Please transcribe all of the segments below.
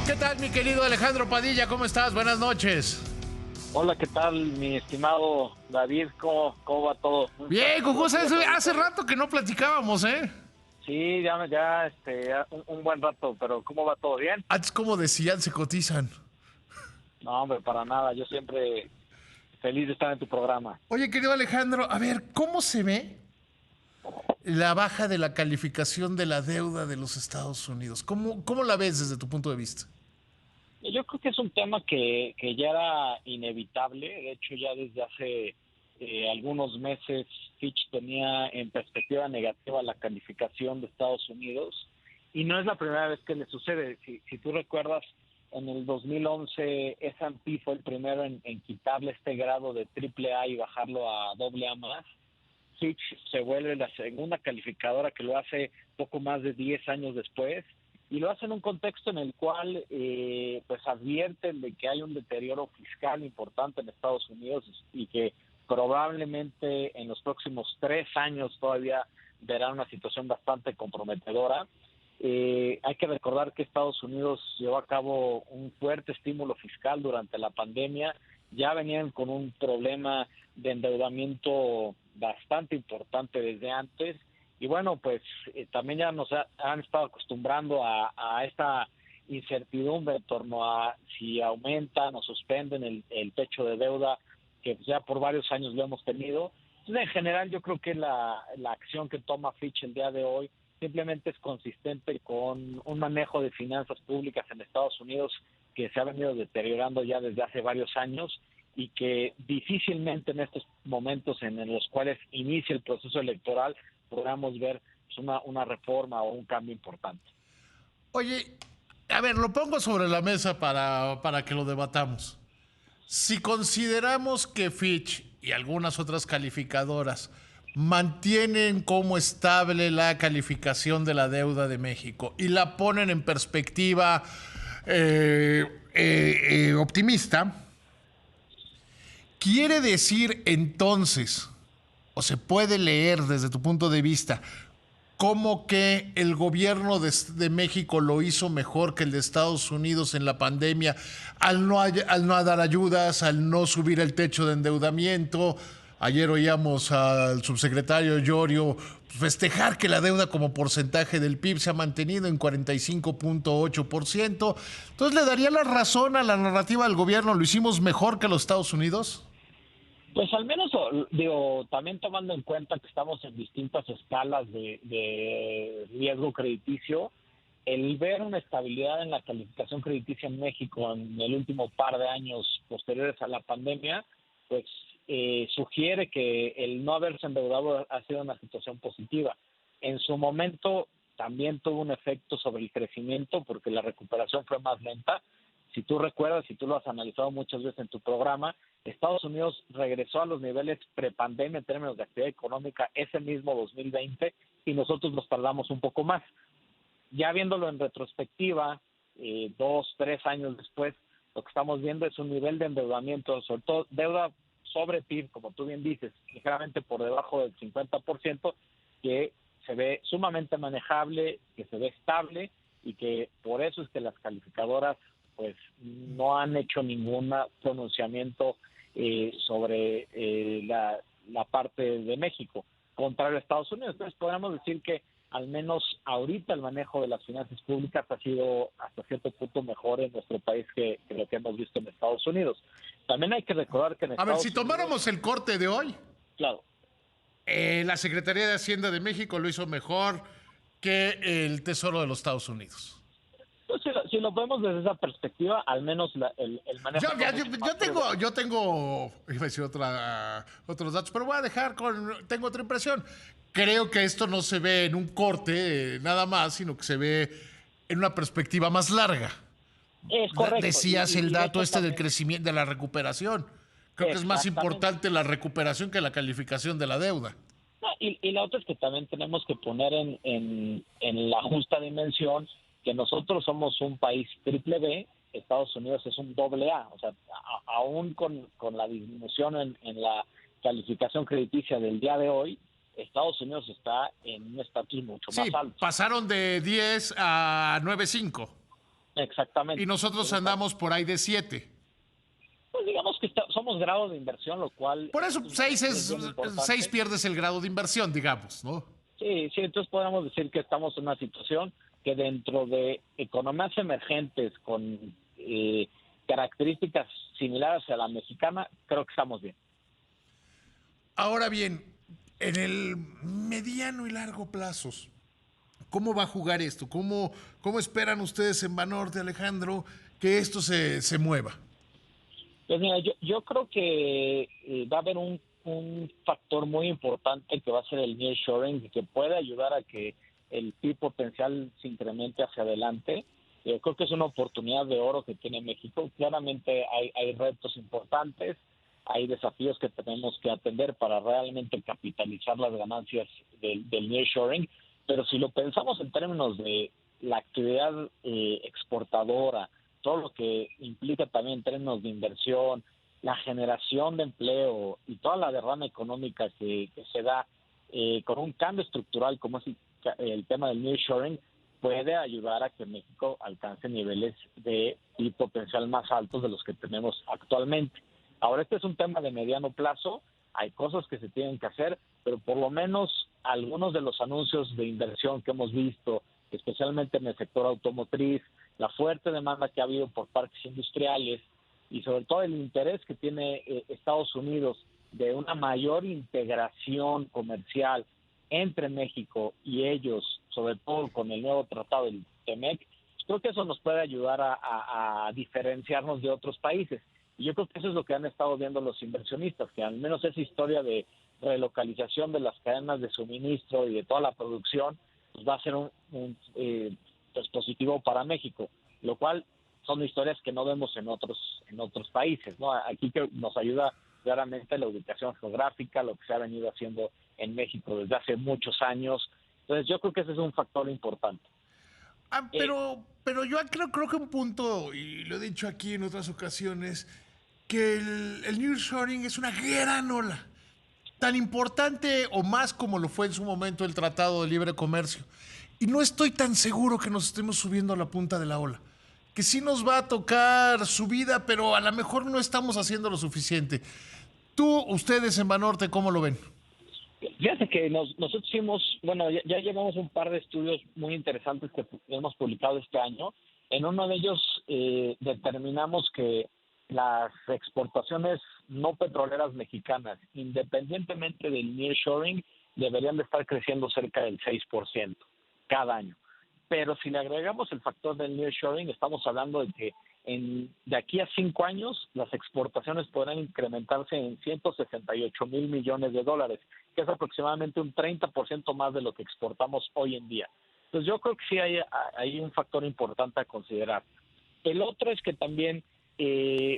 ¿Qué tal, mi querido Alejandro Padilla? ¿Cómo estás? Buenas noches. Hola, ¿qué tal, mi estimado David? ¿Cómo va todo? Bien, Cucú, hace rato que no platicábamos, ¿eh? Sí, ya un buen rato, pero ¿cómo va todo? ¿Bien? Antes, como decían, se cotizan. No, hombre, para nada. Yo siempre feliz de estar en tu programa. Oye, querido Alejandro, a ver, ¿cómo se ve la baja de la calificación de la deuda de los Estados Unidos? ¿Cómo la ves desde tu punto de vista? Yo creo que es un tema que ya era inevitable. De hecho, ya desde hace algunos meses Fitch tenía en perspectiva negativa la calificación de Estados Unidos. Y no es la primera vez que le sucede. Si tú recuerdas, en el 2011 S&P fue el primero en quitarle este grado de AAA y bajarlo a AA más. Fitch se vuelve la segunda calificadora que lo hace poco más de 10 años después, y lo hace en un contexto en el cual pues advierten de que hay un deterioro fiscal importante en Estados Unidos y que probablemente en los próximos 3 años todavía verá una situación bastante comprometedora. Hay que recordar que Estados Unidos llevó a cabo un fuerte estímulo fiscal durante la pandemia. Ya venían con un problema de endeudamiento bastante importante desde antes, y bueno, pues también ya nos han estado acostumbrando a esta incertidumbre en torno a si aumentan o suspenden el techo de deuda, que ya por varios años lo hemos tenido. Entonces, en general, yo creo que la acción que toma Fitch el día de hoy simplemente es consistente con un manejo de finanzas públicas en Estados Unidos que se ha venido deteriorando ya desde hace varios años, y que difícilmente en estos momentos en los cuales inicia el proceso electoral podamos ver una reforma o un cambio importante. Oye, a ver, lo pongo sobre la mesa para que lo debatamos. Si consideramos que Fitch y algunas otras calificadoras mantienen como estable la calificación de la deuda de México y la ponen en perspectiva optimista, quiere decir entonces, o se puede leer desde tu punto de vista, cómo que el gobierno de México lo hizo mejor que el de Estados Unidos en la pandemia al no dar ayudas, al no subir el techo de endeudamiento. Ayer oíamos al subsecretario Llorio festejar que la deuda como porcentaje del PIB se ha mantenido en 45.8%. Entonces, ¿le daría la razón a la narrativa del gobierno? ¿Lo hicimos mejor que los Estados Unidos? Pues al menos, digo, también tomando en cuenta que estamos en distintas escalas de riesgo crediticio, el ver una estabilidad en la calificación crediticia en México en el último par de años posteriores a la pandemia, pues sugiere que el no haberse endeudado ha sido una situación positiva. En su momento también tuvo un efecto sobre el crecimiento porque la recuperación fue más lenta. Si tú recuerdas, si tú lo has analizado muchas veces en tu programa, Estados Unidos regresó a los niveles prepandemia en términos de actividad económica ese mismo 2020, y nosotros nos tardamos un poco más. Ya viéndolo en retrospectiva, 2, 3 años después, lo que estamos viendo es un nivel de endeudamiento, sobre todo deuda sobre PIB, como tú bien dices, ligeramente por debajo del 50%, que se ve sumamente manejable, que se ve estable, y que por eso es que las calificadoras pues no han hecho ningún pronunciamiento sobre la parte de México, contrario a Estados Unidos. Entonces podríamos decir que al menos ahorita el manejo de las finanzas públicas ha sido hasta cierto punto mejor en nuestro país que lo que hemos visto en Estados Unidos. También hay que recordar que en A ver, Estados si Unidos, tomáramos el corte de hoy, claro, la Secretaría de Hacienda de México lo hizo mejor que el Tesoro de los Estados Unidos. pues si lo vemos desde esa perspectiva, al menos el manejo fue mucho más prudente. Yo tengo, iba a decir otros datos, pero voy a dejar tengo otra impresión. Creo que esto no se ve en un corte nada más, sino que se ve en una perspectiva más larga. Es correcto. Decías el Y de dato hecho este del también, crecimiento, de la recuperación. Creo que es más exactamente. importante la recuperación que la calificación de la deuda. No, y la otra es que también tenemos que poner en la justa dimensión que nosotros somos un país triple B, Estados Unidos es un doble A. O sea, aún con la disminución en la calificación crediticia del día de hoy, Estados Unidos está en un estatus mucho más Sí, alto. pasaron de 10 a 9.5. Y Exactamente. nosotros Entonces, andamos por ahí de 7. pues digamos que somos grado de inversión, lo cual Por en eso estos 6 momentos es bien 6 importante. pierdes el grado de inversión, digamos, ¿no? Sí, sí, entonces podemos decir que estamos en una situación que dentro de economías emergentes con características similares a la mexicana, creo que estamos bien. Ahora bien, en el mediano y largo plazos, ¿cómo va a jugar esto? ¿Cómo esperan ustedes en Banorte, Alejandro, que esto se mueva? Pues mira, yo creo que va a haber un factor muy importante que va a ser el nearshoring, que puede ayudar a que el PIB potencial se incremente hacia adelante. Yo creo que es una oportunidad de oro que tiene México. Claramente hay retos importantes, hay desafíos que tenemos que atender para realmente capitalizar las ganancias del nearshoring, pero si lo pensamos en términos de la actividad exportadora, todo lo que implica también en términos de inversión, la generación de empleo y toda la derrama económica que se da con un cambio estructural como es el tema del nearshoring, puede ayudar a que México alcance niveles de PIB potencial más altos de los que tenemos actualmente. Ahora, este es un tema de mediano plazo, hay cosas que se tienen que hacer, pero por lo menos algunos de los anuncios de inversión que hemos visto, especialmente en el sector automotriz, la fuerte demanda que ha habido por parques industriales y sobre todo el interés que tiene Estados Unidos de una mayor integración comercial entre México y ellos, sobre todo con el nuevo tratado del TEMEC, creo que eso nos puede ayudar a diferenciarnos de otros países. Y yo creo que eso es lo que han estado viendo los inversionistas, que al menos esa historia de relocalización de las cadenas de suministro y de toda la producción, pues va a ser pues positivo para México, lo cual son historias que no vemos en otros países, ¿no? Aquí que nos ayuda claramente la ubicación geográfica, lo que se ha venido haciendo en México desde hace muchos años. Entonces yo creo que ese es un factor importante. Eh, Pero yo creo que un punto, y lo he dicho aquí en otras ocasiones, que el nearshoring es una gran ola, tan importante o más como lo fue en su momento el Tratado de Libre Comercio. Y no estoy tan seguro que nos estemos subiendo a la punta de la ola. Que sí nos va a tocar subida, pero a lo mejor no estamos haciendo lo suficiente. Ustedes en Banorte, ¿cómo lo ven? Fíjate que nosotros hicimos, bueno, ya llevamos un par de estudios muy interesantes que hemos publicado este año. En uno de ellos determinamos que las exportaciones no petroleras mexicanas, independientemente del nearshoring, deberían de estar creciendo cerca del 6% cada año. Pero si le agregamos el factor del nearshoring, estamos hablando de que de aquí a 5 años las exportaciones podrán incrementarse en 168 mil millones de dólares, que es aproximadamente un 30% más de lo que exportamos hoy en día. Entonces yo creo que sí hay un factor importante a considerar. El otro es que también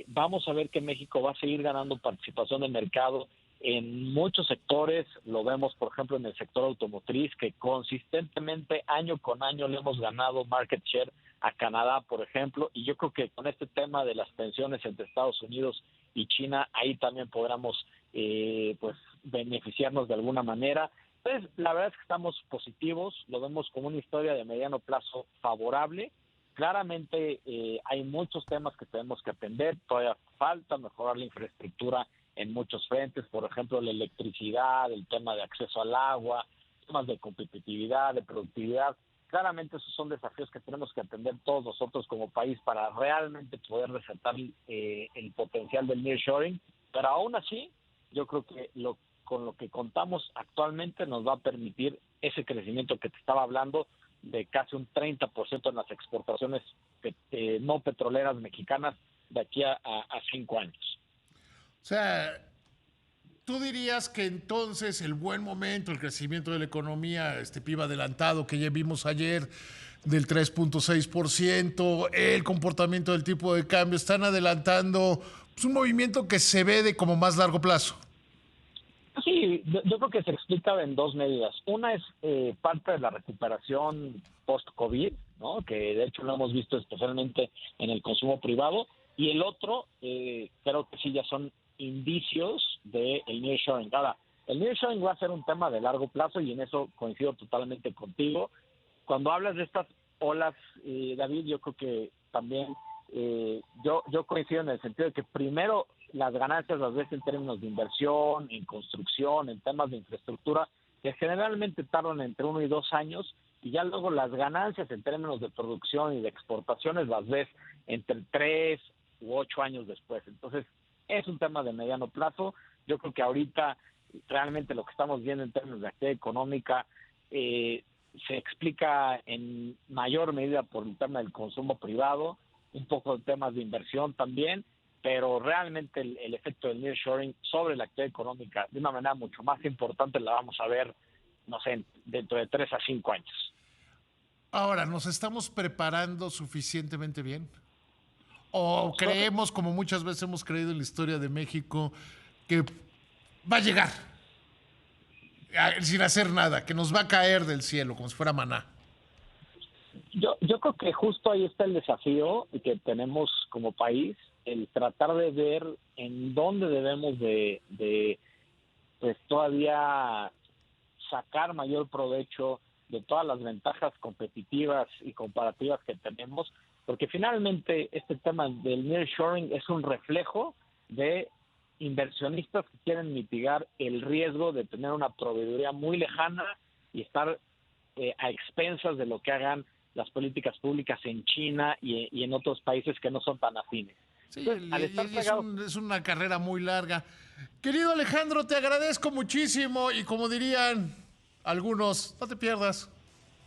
vamos a ver que México va a seguir ganando participación de mercado en muchos sectores. Lo vemos, por ejemplo, en el sector automotriz, que consistentemente año con año le hemos ganado market share a Canadá, por ejemplo, y yo creo que con este tema de las tensiones entre Estados Unidos y China, ahí también podremos pues beneficiarnos de alguna manera. Entonces, la verdad es que estamos positivos, lo vemos como una historia de mediano plazo favorable. Claramente hay muchos temas que tenemos que atender, todavía falta mejorar la infraestructura en muchos frentes, por ejemplo, la electricidad, el tema de acceso al agua, temas de competitividad, de productividad. Claramente esos son desafíos que tenemos que atender todos nosotros como país para realmente poder resaltar el potencial del nearshoring, pero aún así yo creo que con lo que contamos actualmente nos va a permitir ese crecimiento que te estaba hablando de casi un 30% en las exportaciones no petroleras mexicanas de aquí a 5 años. O sea, ¿tú dirías que entonces el buen momento, el crecimiento de la economía, este PIB adelantado que ya vimos ayer del 3.6%, el comportamiento del tipo de cambio, están adelantando pues, un movimiento que se ve de como más largo plazo? Sí, yo creo que se explica en dos medidas. Una es parte de la recuperación post-COVID, ¿no? Que de hecho lo hemos visto especialmente en el consumo privado. Y el otro, creo que sí ya son indicios del nearshoring. Ahora, el nearshoring va a ser un tema de largo plazo y en eso coincido totalmente contigo. Cuando hablas de estas olas, David, yo creo que también yo coincido en el sentido de que primero las ganancias las ves en términos de inversión, en construcción, en temas de infraestructura, que generalmente tardan entre 1 y 2 años, y ya luego las ganancias en términos de producción y de exportaciones las ves entre 3 u 8 años después. Entonces, es un tema de mediano plazo. Yo creo que ahorita realmente lo que estamos viendo en términos de actividad económica se explica en mayor medida por el tema del consumo privado, un poco de temas de inversión también, pero realmente el efecto del nearshoring sobre la actividad económica de una manera mucho más importante la vamos a ver, no sé, dentro de 3 a 5 años. Ahora, ¿nos estamos preparando suficientemente bien? ¿O So, creemos, como muchas veces hemos creído en la historia de México, que va a llegar sin hacer nada, que nos va a caer del cielo como si fuera maná? yo creo que justo ahí está el desafío que tenemos como país, el tratar de ver en dónde debemos de pues todavía sacar mayor provecho de todas las ventajas competitivas y comparativas que tenemos, porque finalmente este tema del nearshoring es un reflejo de inversionistas que quieren mitigar el riesgo de tener una proveeduría muy lejana y estar a expensas de lo que hagan las políticas públicas en China y en otros países que no son tan afines. Sí, Entonces, al estar pegado. es una carrera muy larga. Querido Alejandro, te agradezco muchísimo y como dirían algunos, no te pierdas.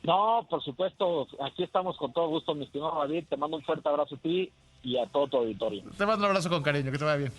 No, por supuesto, aquí estamos con todo gusto, mi estimado David. Te mando un fuerte abrazo a ti y a todo tu auditorio. Te mando un abrazo con cariño, que te vaya bien.